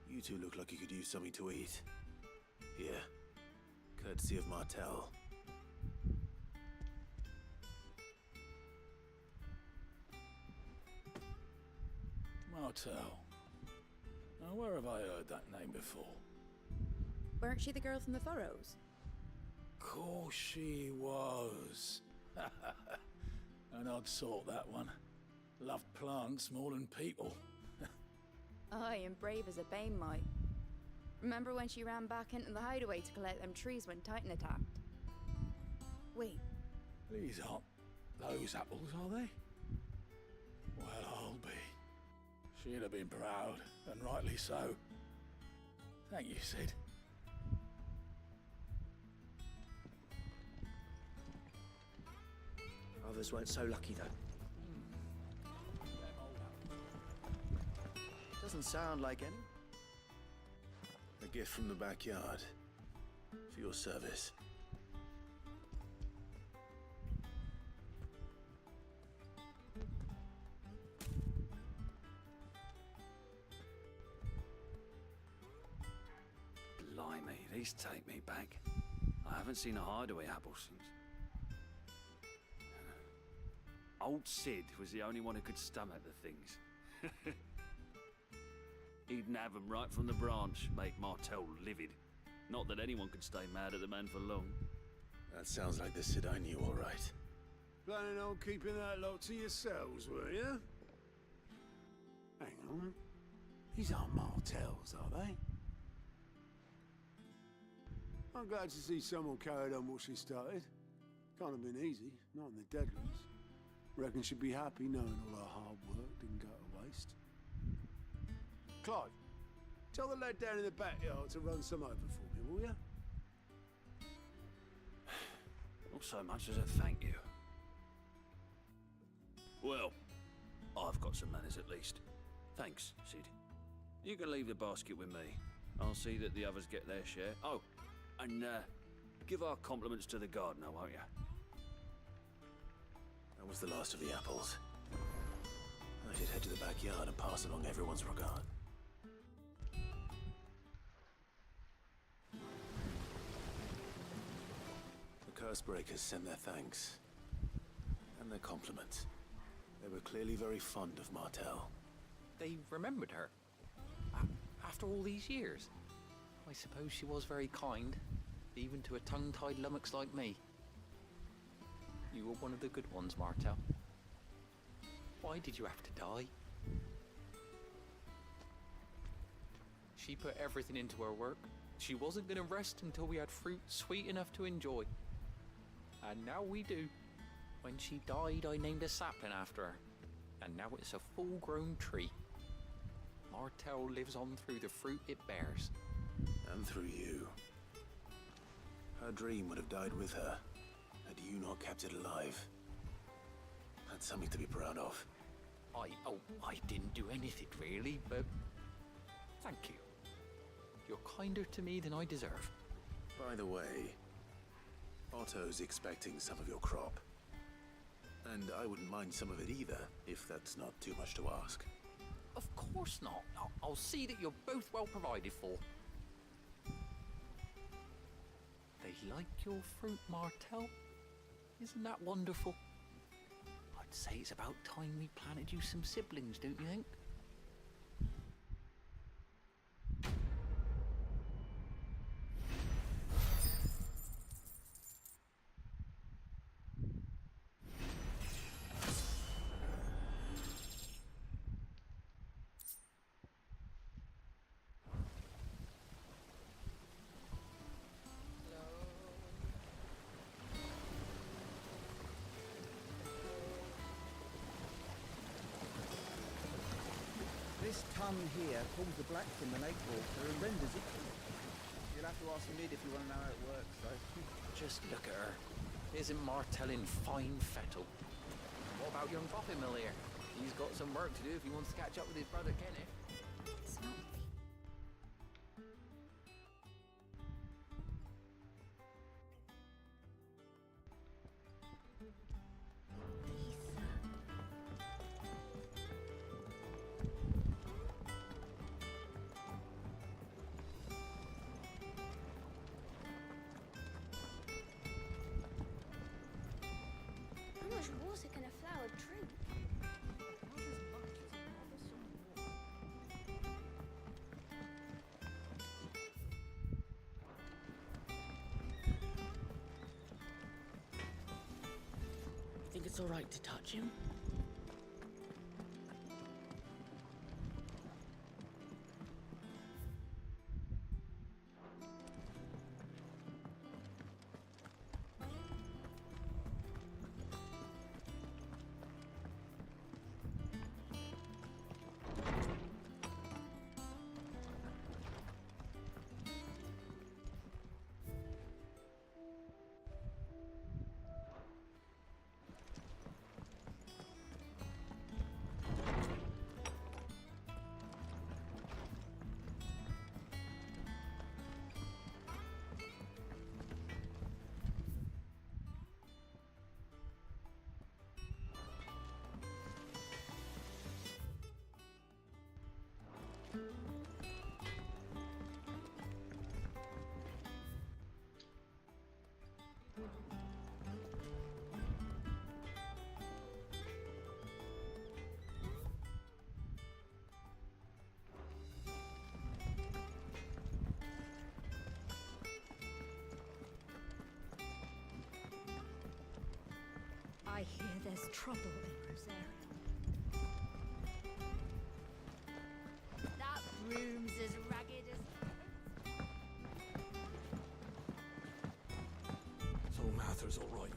You two look like you could use something to eat. Here, courtesy of Martell. Martell. Now, where have I heard that name before? Weren't she the girl from the Furrows? Course she was. An odd sort, that one. Loved plants more than people. Aye, and brave as a bane might. Remember when she ran back into the hideaway to collect them trees when Titan attacked? Wait, These aren't those apples, are they? Well, I'll be. She'd have been proud, and rightly so. Thank you, Sid. Others weren't so lucky, though. Doesn't sound like any. A gift from the backyard. For your service. Blimey, these take me back. I haven't seen a hideaway apple since. Old Sid was the only one who could stomach the things. He'd nab them right from the branch, make Martell livid. Not that anyone could stay mad at the man for long. That sounds like the Sid I knew, all right. Planning on keeping that lot to yourselves, were you? Hang on. These aren't Martells, are they? I'm glad to see someone carried on what she started. Can't have been easy, not in the Deadlands. Reckon she'd be happy knowing all her hard work didn't go to waste. Clive, tell the lad down in the backyard to run some over for me, will you? Not so much as a thank you. Well, I've got some manners at least. Thanks, Sid. You can leave the basket with me. I'll see that the others get their share. Oh, and give our compliments to the gardener, won't you? That was the last of the apples. I should head to the backyard. backyard and pass along everyone's regard. The Cursebreakers sent their thanks. And their compliments. They were clearly very fond of Martel. They remembered her. After all these years. I suppose she was very kind, even to a tongue-tied lummox like me. You were one of the good ones, Martel. Why did you have to die? She put everything into her work. She wasn't going to rest until we had fruit sweet enough to enjoy. And now we do. When she died, I named a sapling after her. And now it's a full-grown tree. Martel lives on through the fruit it bears. And through you. Her dream would have died with her, had you not kept it alive. That's something to be proud of. I didn't do anything really, but thank you. You're kinder to me than I deserve. By the way, Otto's expecting some of your crop. And I wouldn't mind some of it either, if that's not too much to ask. Of course not. I'll see that you're both well provided for. They like your fruit, Martel. Isn't that wonderful? I'd say it's about time we planted you some siblings, don't you think? This tongue here pulls the black from the lake water and renders it clean. You'll have to ask Mid if you want to know how it works, though. Just look at her. Isn't Martel in fine fettle? What about young Mill here? He's got some work to do if he wants to catch up with his brother Kenneth. It's not How much water can a flower drink? Think it's all right to touch him? I hear there's trouble in Rosaria. That room's as ragged as... So Mather's all right.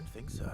don't think so.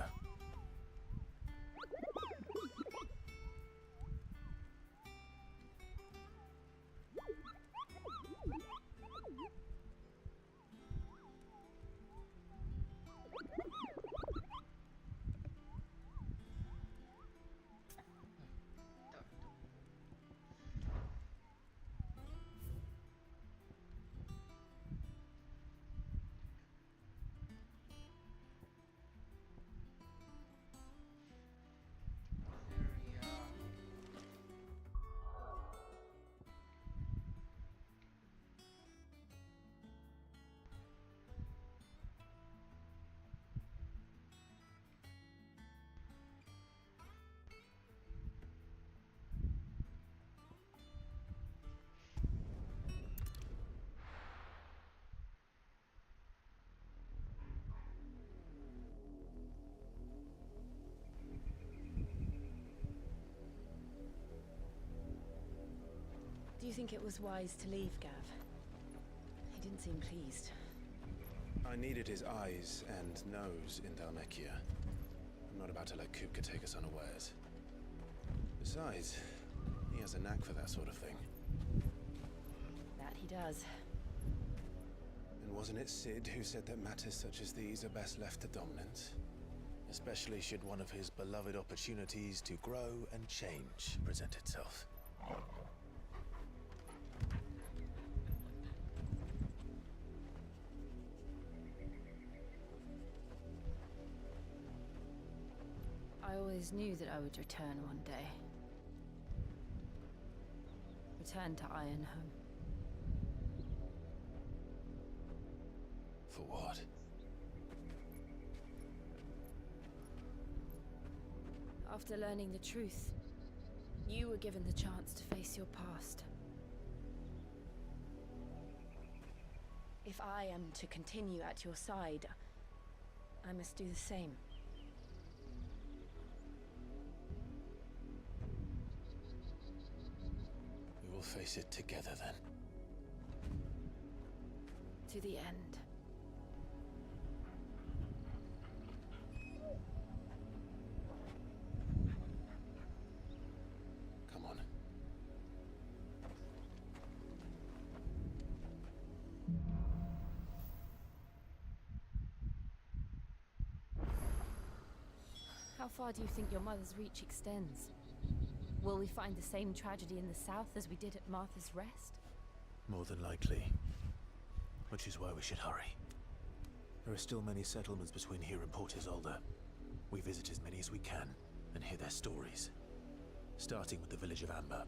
Do you think it was wise to leave, Gav? He didn't seem pleased. I needed his eyes and nose in Dhalmekia. I'm not about to let Kupka take us unawares. Besides, he has a knack for that sort of thing. That he does. And wasn't it Sid who said that matters such as these are best left to dominance? Especially should one of his beloved opportunities to grow and change present itself. I always knew that I would return one day. Return to Ironhome. For what? After learning the truth, you were given the chance to face your past. If I am to continue at your side, I must do the same. We will face it together then. To the end. Come on. How far do you think your mother's reach extends? Will we find the same tragedy in the south as we did at Martha's Rest? More than likely. Which is why we should hurry. There are still many settlements between here and Port Isolde. We visit as many as we can and hear their stories. Starting with the village of Amber.